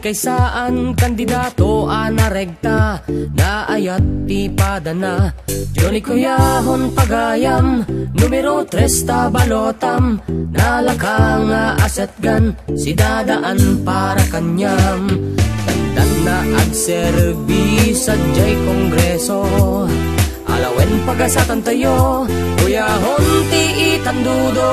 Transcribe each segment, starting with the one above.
kaysaan kandidato anaregta na ayat tipada na Jonie Ccuyahon pagayam numero 3 balotam nalakang asetgan si dadaan para kanyam kandan na agserbi sa jay kongreso alawen pagasatan tayo Ccuyahon ti itandudo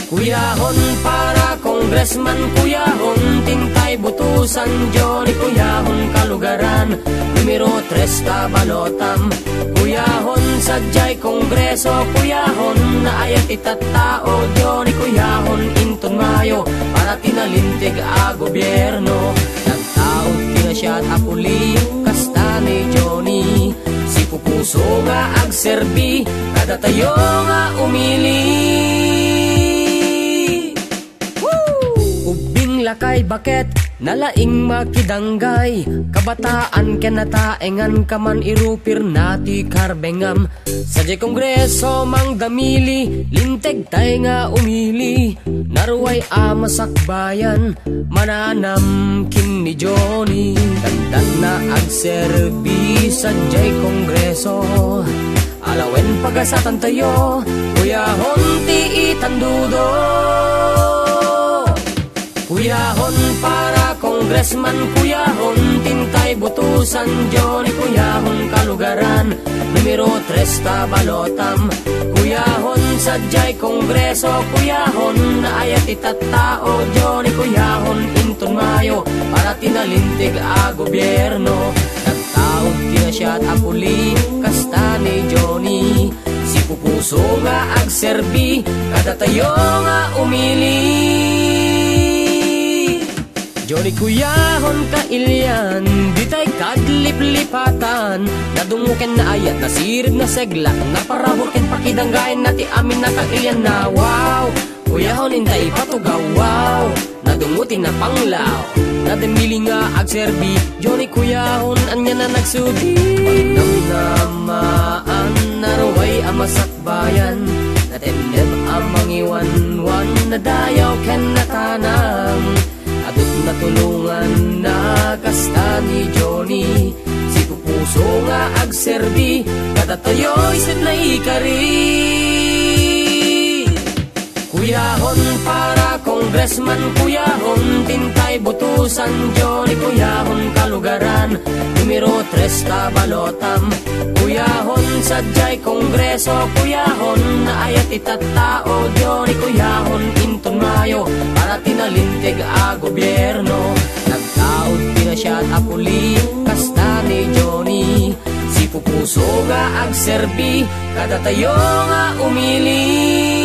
Ccuyahon para Congressman Ccuyahon tintay butusan Jonie Ccuyahon kalugaran numero 3 balotam Ccuyahon sadyay kongreso Ccuyahon na ayat itatao Jonie Ccuyahon inton mayo para tinalintig a gobyerno nagtaot kina siya at apuli kasta ni Jonie si pupuso nga agserbi kada tayo nga umili lakay bakit nalaing makidanggay kabataan kenataengan kaman irupir nati karbengam sa jay kongreso mang damili linteg tay nga umili naruway amasakbayan mananam kin ni Jonie kandan na agserbi sa jay kongreso alawen pagasatan tayo Ccuyahon ti itandudo Ccuyahon para Congressman Ccuyahon tintay butusan Jonie Ccuyahon kalugaran numero 3 balotam Ccuyahon sadyay kongreso Ccuyahon na ayat itatao Jonie Ccuyahon inton mayo para tinalintig a gobyerno nagtaog kina siya at apuli kasta ni Jonie si pupuso nga agserbi kada tayo nga umili Jonie Ccuyahon kailyan ditay kadlip-lipatan nadunguken na ayat na sirib na segla naparaburken pakidanggain nati amin na kailyan na wow Ccuyahon intay patugaw wow nadungutin na panglaw nademili nga agserbi Jonie Ccuyahon anya na nagsudi panamnamaan naraway amasakbayan natemneb amang iwan-wan nadayaw ken natanang adot natulungan na kasta ni Jonie si pupuso nga agserbi kada tayo isip na ikari Ccuyahon para Congressman Ccuyahon tintay butusan Jonie Ccuyahon kalugaran numero 3 balotam Ccuyahon sadyay kongreso Ccuyahon na ayat itatao Jonie Ccuyahon inton mayo para tinalintig a gobyerno nagtaod kina siya at apuli kasta ni Jonie si pupuso nga agserbi kada tayo nga umili